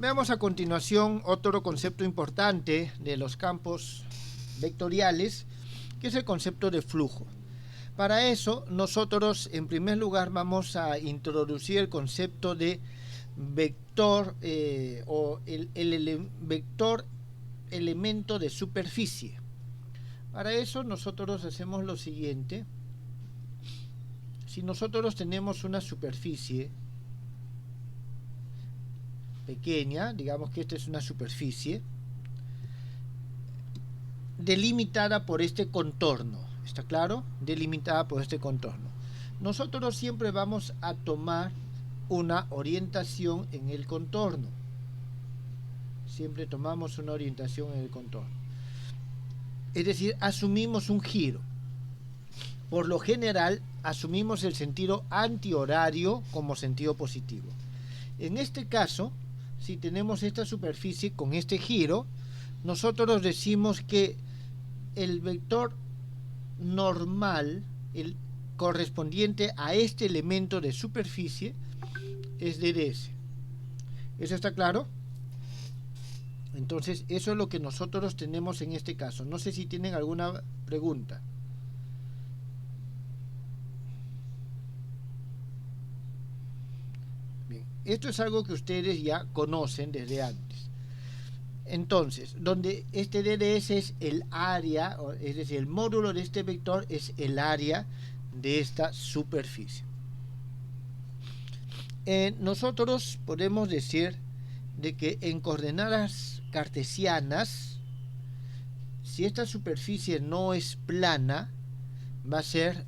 Veamos a continuación otro concepto importante de los campos vectoriales, que es el concepto de flujo. Para eso, nosotros en primer lugar vamos a introducir el concepto de vector o el vector elemento de superficie. Para eso nosotros hacemos lo siguiente. Si nosotros tenemos una superficie pequeña, digamos que esta es una superficie delimitada por este contorno, ¿está claro? Delimitada por este contorno. Nosotros siempre vamos a tomar una orientación en el contorno. Siempre tomamos una orientación en el contorno. Es decir, asumimos un giro. Por lo general, asumimos el sentido antihorario como sentido positivo. En este caso, si tenemos esta superficie con este giro, nosotros decimos que el vector normal, el correspondiente a este elemento de superficie, es ds. ¿Eso está claro? Entonces, eso es lo que nosotros tenemos en este caso. No sé si tienen alguna pregunta. Bien, esto es algo que ustedes ya conocen desde antes. Entonces, donde este ds es el área, es decir, el módulo de este vector es el área de esta superficie. Nosotros podemos decir de que en coordenadas cartesianas, si esta superficie no es plana, va a ser,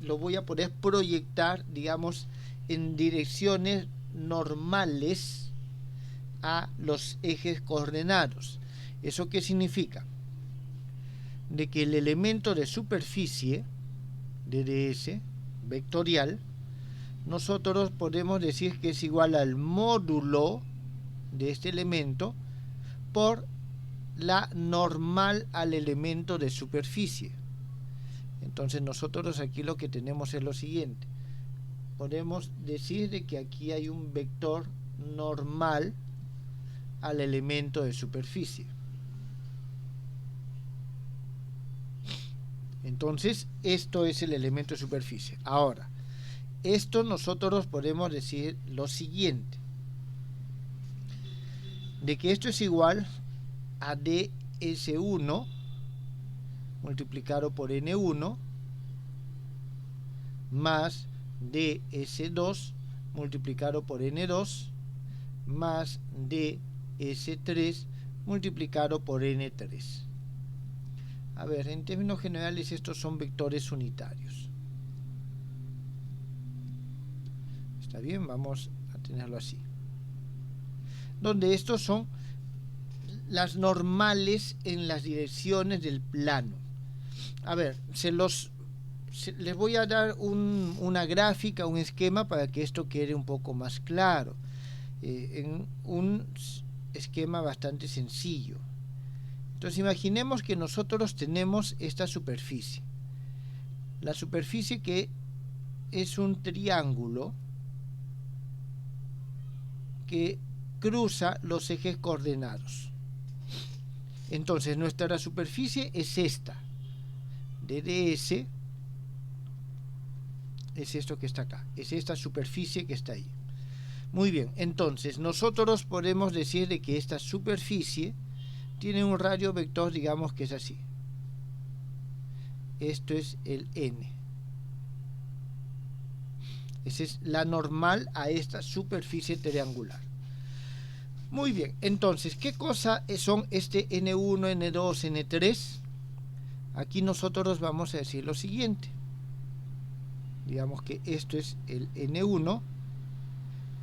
lo voy a poder proyectar, digamos, en direcciones normales a los ejes coordenados. ¿Eso qué significa? De que el elemento de superficie de ds vectorial, nosotros podemos decir que es igual al módulo de este elemento por la normal al elemento de superficie. Entonces nosotros aquí lo que tenemos es lo siguiente. Podemos decir de que aquí hay un vector normal al elemento de superficie. Entonces, esto es el elemento de superficie. Ahora, esto nosotros podemos decir lo siguiente, de que esto es igual a ds1 multiplicado por n1 más ds2 multiplicado por n2 más ds3 multiplicado por n3. A ver, en términos generales estos son vectores unitarios. Está bien, vamos a tenerlo así. Donde estos son las normales en las direcciones del plano. A ver, les voy a dar una gráfica, un esquema para que esto quede un poco más claro. En un esquema bastante sencillo. Entonces imaginemos que nosotros tenemos esta superficie. La superficie que es un triángulo que cruza los ejes coordenados. Entonces nuestra superficie es esta. ds es esto que está acá. Es esta superficie que está ahí. Muy bien, entonces nosotros podemos decir de que esta superficie tiene un radio vector, digamos que es así. Esto es el n. Esa es la normal a esta superficie triangular. Muy bien, entonces, ¿qué cosa son este n1, n2, n3? Aquí nosotros vamos a decir lo siguiente. Digamos que esto es el n1,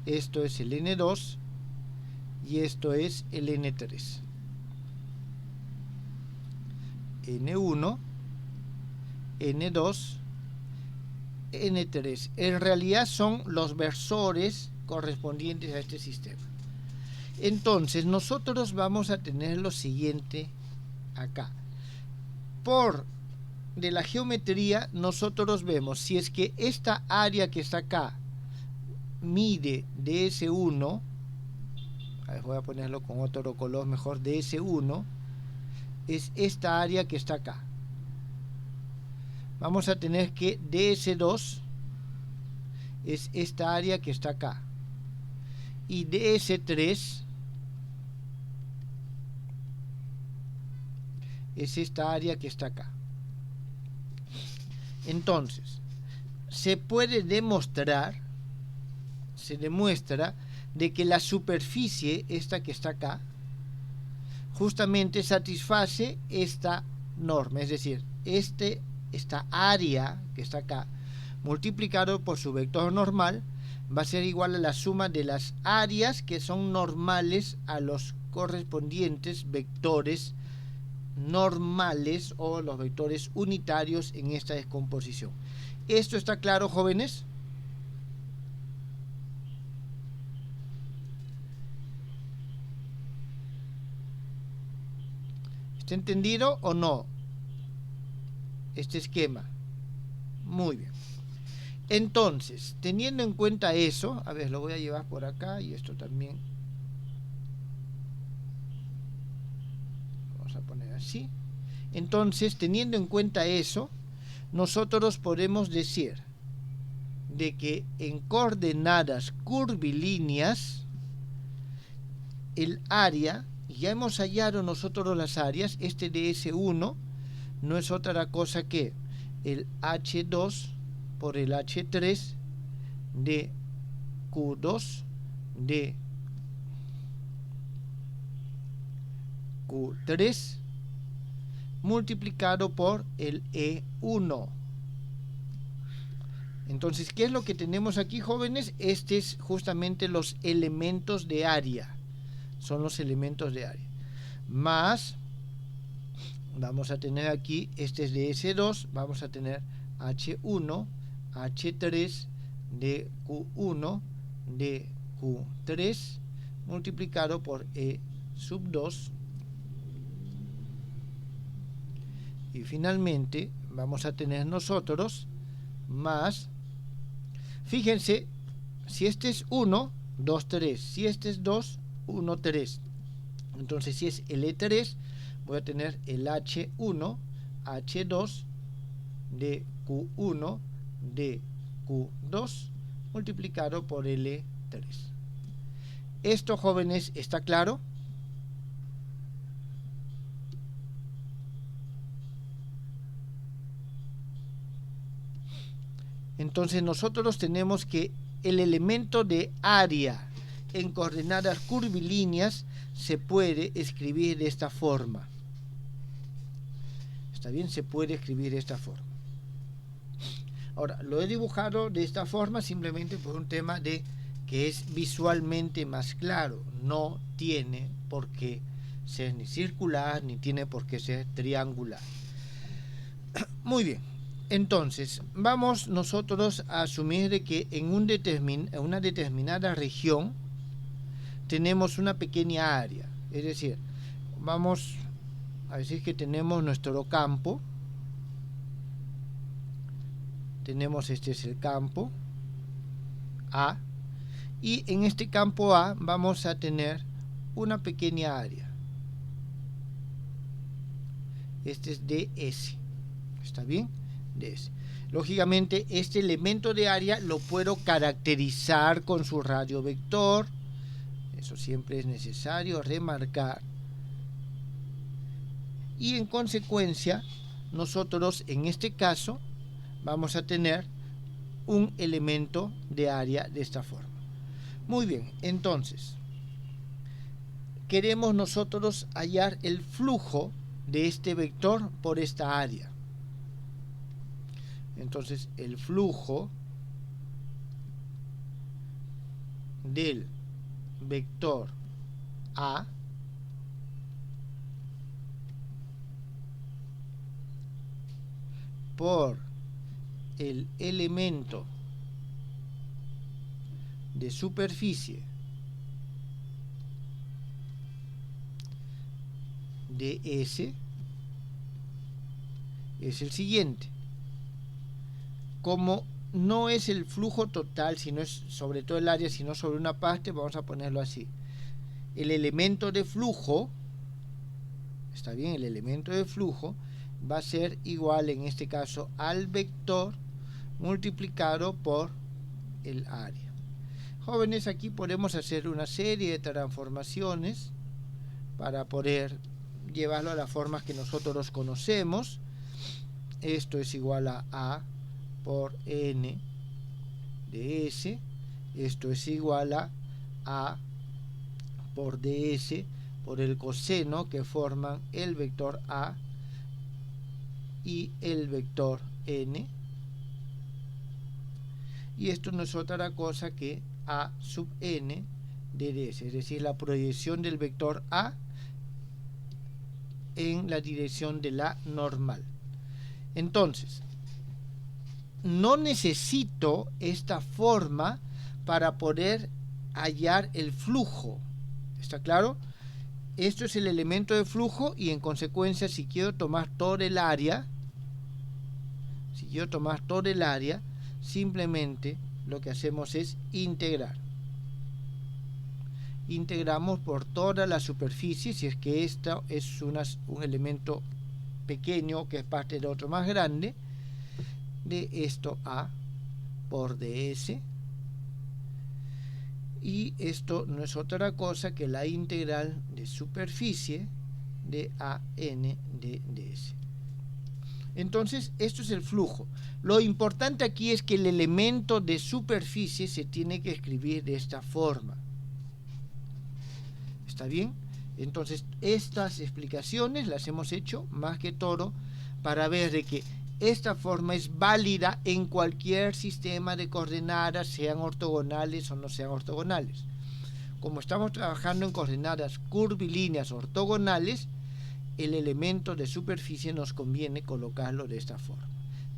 esto es el n2 y esto es el n3. N1, N2, N3. En realidad son los versores correspondientes a este sistema. Entonces nosotros vamos a tener lo siguiente acá. Por de la geometría nosotros vemos si es que esta área que está acá mide ds1, a ver, voy a ponerlo con otro color mejor, DS1, es esta área que está acá. Vamos a tener que DS2 es esta área que está acá. Y DS3 es esta área que está acá. Entonces, se demuestra de que la superficie, esta que está acá, justamente satisface esta norma, es decir, esta área que está acá, multiplicado por su vector normal, va a ser igual a la suma de las áreas que son normales a los correspondientes vectores normales o los vectores unitarios en esta descomposición. ¿Esto está claro, jóvenes? ¿Está entendido o no este esquema? Muy bien. Entonces, teniendo en cuenta eso, a ver, lo voy a llevar por acá y esto también. Vamos a poner así. Entonces, teniendo en cuenta eso, nosotros podemos decir de que en coordenadas curvilíneas, el área, ya hemos hallado nosotros las áreas, este DS1 no es otra cosa que el H2 por el H3 de Q2 de Q3 multiplicado por el E1. Entonces, ¿qué es lo que tenemos aquí, jóvenes? Este es justamente los elementos de área. Son los elementos de área. Más, vamos a tener aquí, este es de S2, vamos a tener H1, H3 de Q1 de Q3 multiplicado por E sub 2. Y finalmente vamos a tener nosotros más, fíjense, si este es 1, 2, 3, si este es 2, 1, 3. Entonces, si es el E3, voy a tener el H1, H2 de Q1 de Q2 multiplicado por L3. ¿Esto, jóvenes, está claro? Entonces nosotros tenemos que el elemento de área en coordenadas curvilíneas se puede escribir de esta forma. ¿Está bien? Se puede escribir de esta forma. Ahora, lo he dibujado de esta forma simplemente por un tema de que es visualmente más claro. No tiene por qué ser ni circular, ni tiene por qué ser triangular. Muy bien. Entonces, vamos nosotros a asumir de que en una determinada región tenemos una pequeña área. Es decir, vamos a decir que tenemos nuestro campo. Tenemos, este es el campo A. Y en este campo A vamos a tener una pequeña área. Este es DS. ¿Está bien? DS. Lógicamente, este elemento de área lo puedo caracterizar con su radio vector. Eso siempre es necesario remarcar. Y en consecuencia, nosotros en este caso vamos a tener un elemento de área de esta forma. Muy bien, entonces, queremos nosotros hallar el flujo de este vector por esta área. Entonces, el flujo del vector A por el elemento de superficie de S es el siguiente. Como no es el flujo total, sino es sobre todo el área, sino sobre una parte, vamos a ponerlo así. el elemento de flujo, está bien, el elemento de flujo va a ser igual en este caso al vector multiplicado por el área. Jóvenes, aquí podemos hacer una serie de transformaciones para poder llevarlo a las formas que nosotros conocemos. Esto es igual a A por N de S. Esto es igual a A por ds por el coseno que forman el vector A y el vector N. Y esto no es otra cosa que A sub N de ds, es decir, la proyección del vector A en la dirección de la normal. Entonces, no necesito esta forma para poder hallar el flujo. ¿Está claro? Esto es el elemento de flujo y en consecuencia, si quiero tomar todo el área, simplemente lo que hacemos es integrar. Integramos por toda la superficie, si es que esto es un elemento pequeño que es parte de otro más grande, de esto A por ds, y esto no es otra cosa que la integral de superficie de AN de ds. Entonces, esto es el flujo. Lo importante aquí es que el elemento de superficie se tiene que escribir de esta forma. ¿Está bien? Entonces, estas explicaciones las hemos hecho más que todo para ver de que esta forma es válida en cualquier sistema de coordenadas, sean ortogonales o no sean ortogonales. Como estamos trabajando en coordenadas curvilíneas ortogonales, el elemento de superficie nos conviene colocarlo de esta forma.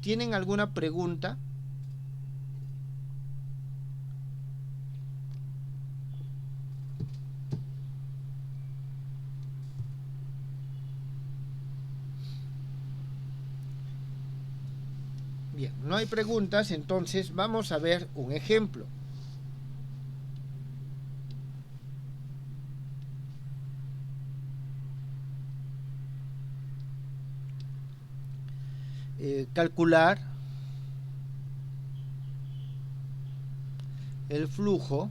¿Tienen alguna pregunta? Bien, no hay preguntas, entonces vamos a ver un ejemplo. Calcular el flujo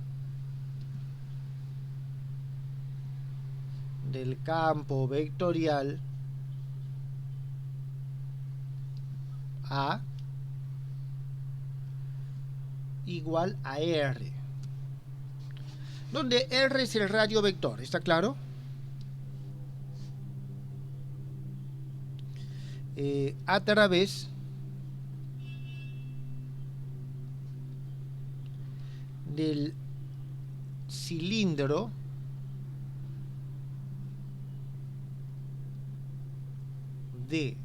del campo vectorial A igual a R, donde R es el radio vector, ¿está claro? A través del cilindro de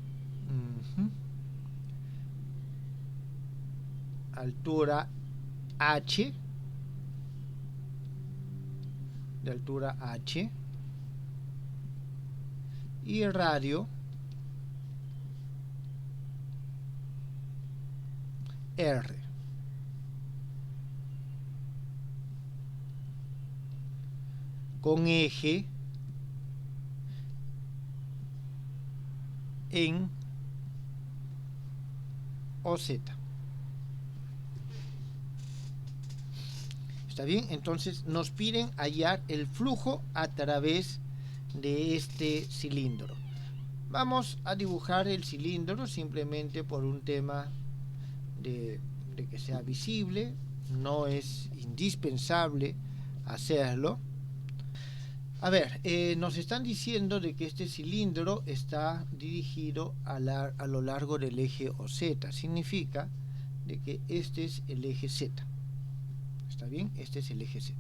altura H, y radio R. Con eje en OZ. ¿Está bien? Entonces nos piden hallar el flujo a través de este cilindro. Vamos a dibujar el cilindro simplemente por un tema de que sea visible. No es indispensable hacerlo. A ver, nos están diciendo de que este cilindro está dirigido a lo largo del eje OZ. Significa de que este es el eje Z. ¿Está bien? Este es el eje Z.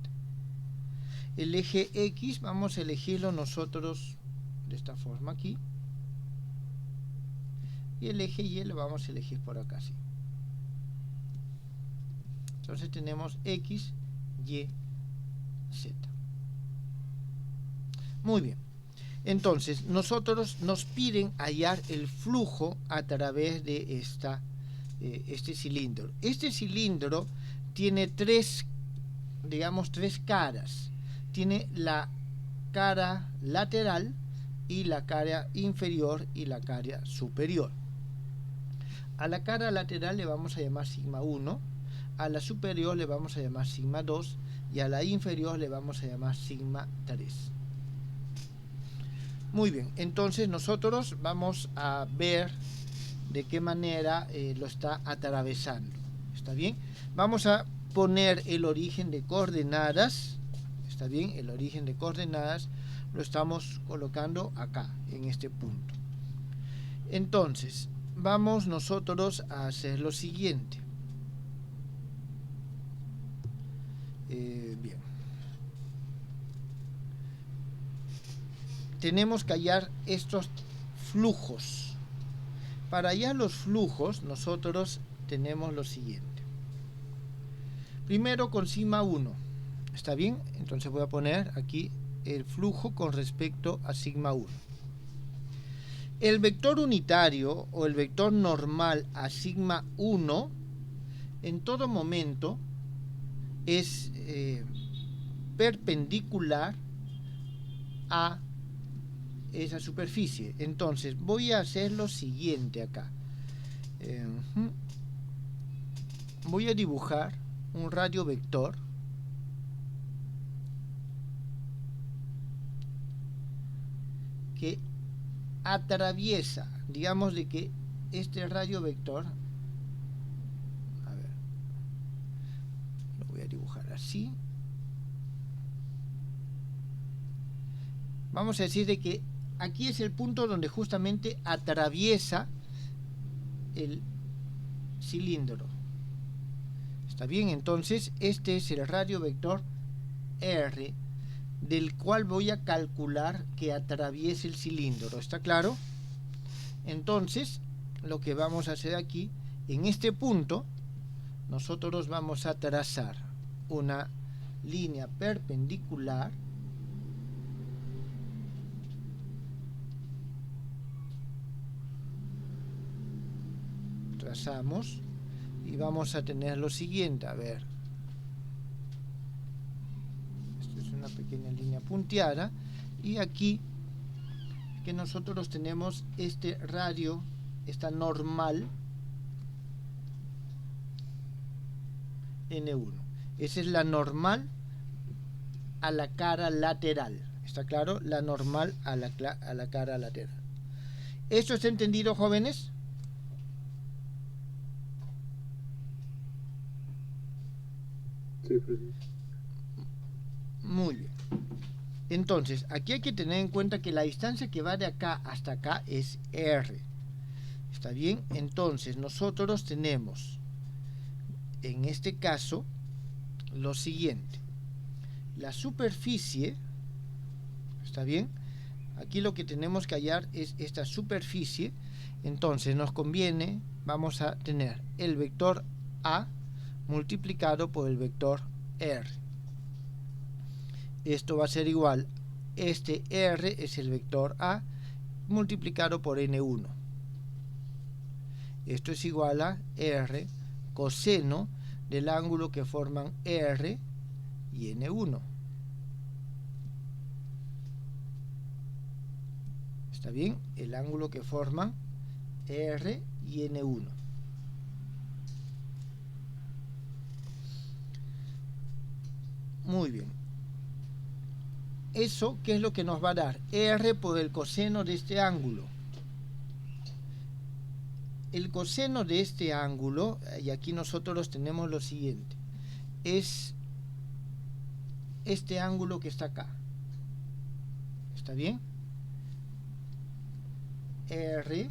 El eje X vamos a elegirlo nosotros de esta forma aquí. Y el eje Y lo vamos a elegir por acá, sí. Entonces tenemos X, Y, Z. Muy bien. Entonces, nosotros nos piden hallar el flujo a través de este cilindro. Este cilindro tiene tres caras. Tiene la cara lateral y la cara inferior y la cara superior. A la cara lateral le vamos a llamar sigma 1, a la superior le vamos a llamar sigma 2 y a la inferior le vamos a llamar sigma 3. Muy bien, entonces nosotros vamos a ver de qué manera lo está atravesando. ¿Está bien? Vamos a poner el origen de coordenadas. ¿Está bien? El origen de coordenadas lo estamos colocando acá, en este punto. Entonces, vamos nosotros a hacer lo siguiente. Bien. Tenemos que hallar estos flujos. Para hallar los flujos, nosotros tenemos lo siguiente. Primero con sigma 1. ¿Está bien? Entonces voy a poner aquí el flujo con respecto a sigma 1. El vector unitario o el vector normal a sigma 1 en todo momento es perpendicular a esa superficie. Entonces voy a hacer lo siguiente acá. Voy a dibujar un radio vector que atraviesa, digamos de que este radio vector, a ver, lo voy a dibujar así. Vamos a decir de que aquí es el punto donde justamente atraviesa el cilindro. ¿Está bien? Entonces este es el radio vector R, del cual voy a calcular que atraviese el cilindro. ¿Está claro? Entonces lo que vamos a hacer aquí, en este punto nosotros vamos a trazar una línea perpendicular trazamos y vamos a tener lo siguiente. A ver, esto es una pequeña línea punteada y aquí que nosotros tenemos este radio, esta normal N1. Esa es la normal a la cara lateral. ¿Está claro? La normal a la cara lateral. ¿Esto está entendido, jóvenes? Sí, profesor. Muy bien. Entonces, aquí hay que tener en cuenta que la distancia que va de acá hasta acá es R. ¿Está bien? Entonces, nosotros tenemos, en este caso, lo siguiente. La superficie, ¿está bien? Aquí lo que tenemos que hallar es esta superficie. Entonces, nos conviene, vamos a tener el vector A multiplicado por el vector R. Esto va a ser igual, este R es el vector A multiplicado por N1. Esto es igual a R coseno del ángulo que forman R y N1. ¿Está bien? El ángulo que forman R y N1. Muy bien. Eso, ¿qué es lo que nos va a dar? R por el coseno de este ángulo. El coseno de este ángulo, y aquí nosotros tenemos lo siguiente, es este ángulo que está acá. ¿Está bien? R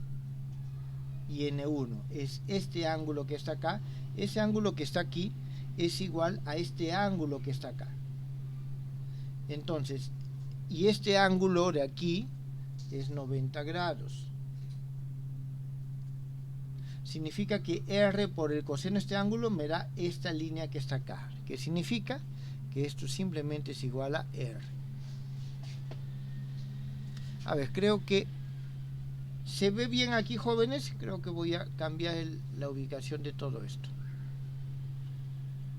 y N1 es este ángulo que está acá. Ese ángulo que está aquí es igual a este ángulo que está acá. Entonces, y este ángulo de aquí es 90 grados. Significa que R por el coseno de este ángulo me da esta línea que está acá. ¿Qué significa? Que esto simplemente es igual a R. A ver, creo que se ve bien aquí, jóvenes. Creo que voy a cambiar la ubicación de todo esto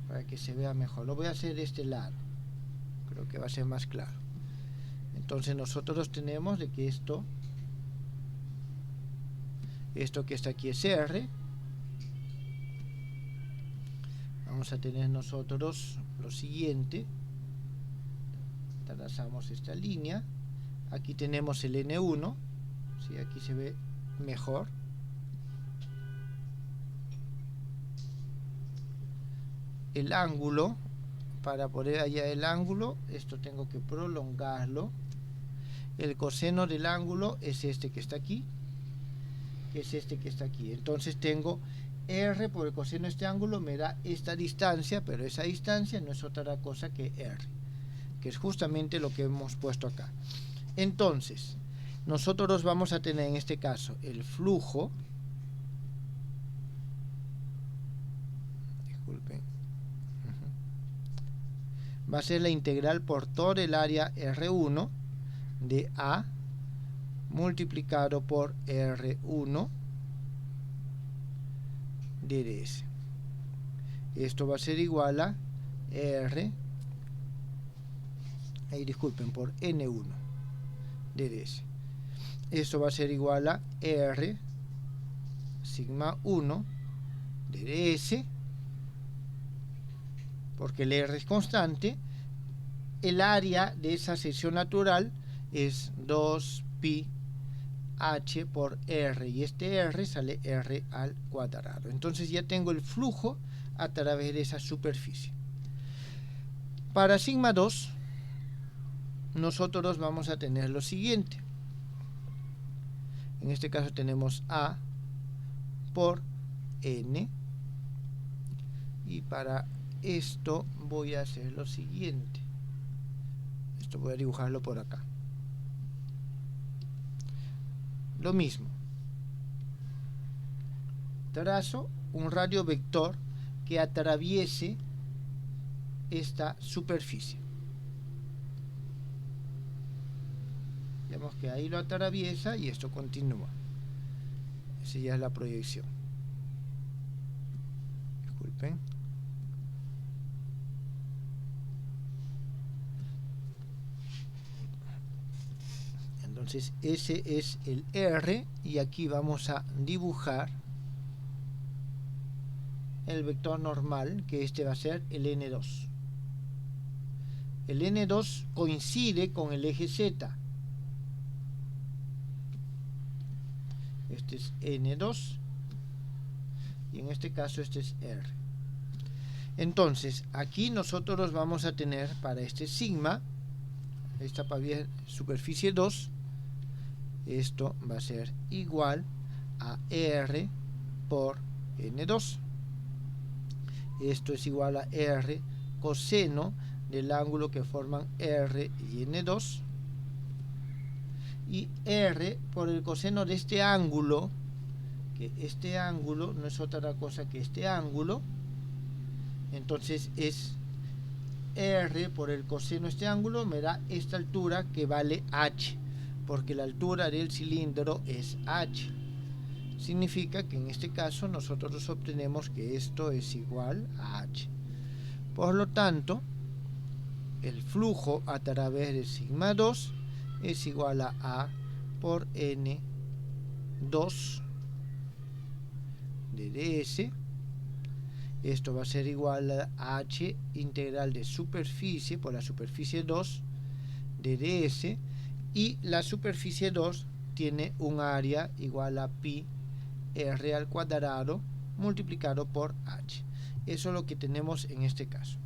para que se vea mejor. Lo voy a hacer de este lado. Creo que va a ser más claro. Entonces nosotros tenemos de que esto que está aquí es R. Vamos a tener nosotros lo siguiente. Trazamos esta línea. Aquí tenemos el N1. ¿Sí? Aquí se ve mejor. El ángulo, para poner allá el ángulo, esto tengo que prolongarlo. El coseno del ángulo es este que está aquí, que es este que está aquí. Entonces tengo R por el coseno de este ángulo, me da esta distancia, pero esa distancia no es otra cosa que R, que es justamente lo que hemos puesto acá. Entonces, nosotros vamos a tener en este caso el flujo, disculpen, va a ser la integral por todo el área R1 de A multiplicado por R1 de ds. Esto va a ser igual a R, disculpen, por N1 de ds. Esto va a ser igual a R sigma 1 de ds, porque el R es constante. El área de esa sección natural es 2pi h por r, y este r sale r al cuadrado. Entonces ya tengo el flujo a través de esa superficie. Para sigma 2 nosotros vamos a tener lo siguiente. En este caso tenemos A por N, y para esto voy a hacer lo siguiente. Esto voy a dibujarlo por acá. Lo mismo. Trazo un radio vector que atraviese esta superficie. Vemos que ahí lo atraviesa y esto continúa. Esa ya es la proyección. Disculpen. Entonces ese es el R, y aquí vamos a dibujar el vector normal, que este va a ser el N2. El N2 coincide con el eje Z. Este es N2 y en este caso este es R. Entonces aquí nosotros vamos a tener para este sigma, esta superficie 2, esto va a ser igual a R por N2. Esto es igual a R coseno del ángulo que forman R y N2, y R por el coseno de este ángulo, que este ángulo no es otra cosa que este ángulo. Entonces es R por el coseno de este ángulo, me da esta altura que vale H, porque la altura del cilindro es H. Significa que en este caso nosotros obtenemos que esto es igual a H. Por lo tanto, el flujo a través de sigma 2 es igual a A por N2 de ds. Esto va a ser igual a H integral de superficie por la superficie 2 de ds, y la superficie 2 tiene un área igual a pi r al cuadrado multiplicado por h. Eso es lo que tenemos en este caso.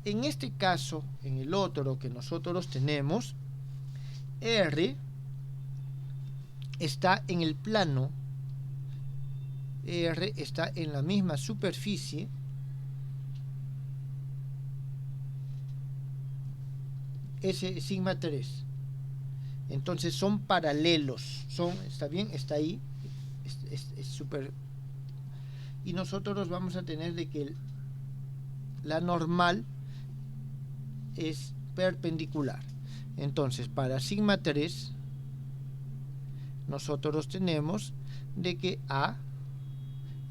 En este caso, en el otro que nosotros tenemos, R está en el plano, R está en la misma superficie, ese es sigma 3. Entonces son paralelos, está bien, está ahí, es súper. Y nosotros vamos a tener de que la normal es perpendicular. Entonces para sigma 3 nosotros tenemos de que A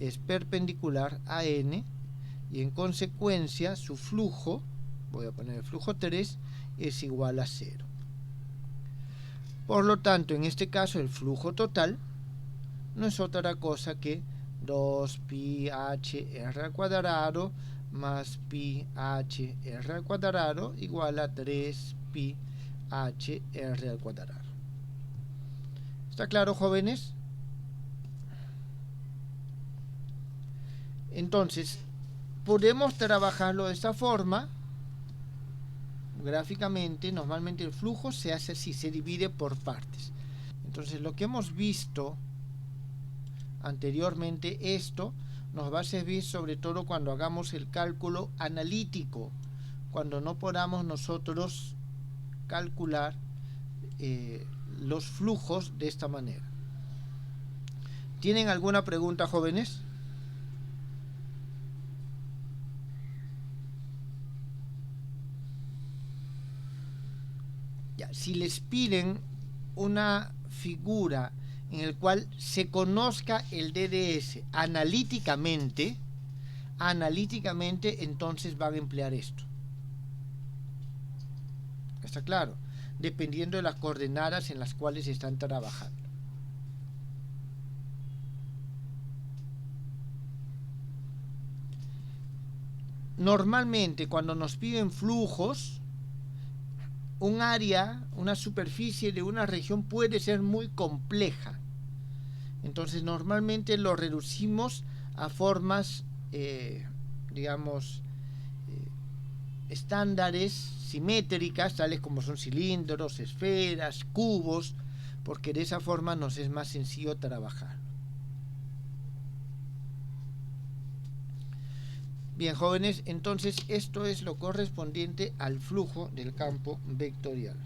es perpendicular a N, y en consecuencia su flujo, voy a poner el flujo 3, es igual a 0. Por lo tanto, en este caso, el flujo total no es otra cosa que 2pi h r al cuadrado más pi h r al cuadrado igual a 3pi h r al cuadrado. ¿Está claro, jóvenes? Entonces, podemos trabajarlo de esta forma. Gráficamente, normalmente el flujo se hace así, se divide por partes. Entonces, lo que hemos visto anteriormente, esto nos va a servir sobre todo cuando hagamos el cálculo analítico, cuando no podamos nosotros calcular los flujos de esta manera. ¿Tienen alguna pregunta, jóvenes? Ya, si les piden una figura en el cual se conozca el DDS analíticamente, entonces van a emplear esto. ¿Está claro? Dependiendo de las coordenadas en las cuales están trabajando. Normalmente, cuando nos piden flujos, un área, una superficie de una región puede ser muy compleja. Entonces, normalmente lo reducimos a formas, digamos, estándares, simétricas, tales como son cilindros, esferas, cubos, porque de esa forma nos es más sencillo trabajar. Bien, jóvenes, entonces esto es lo correspondiente al flujo del campo vectorial.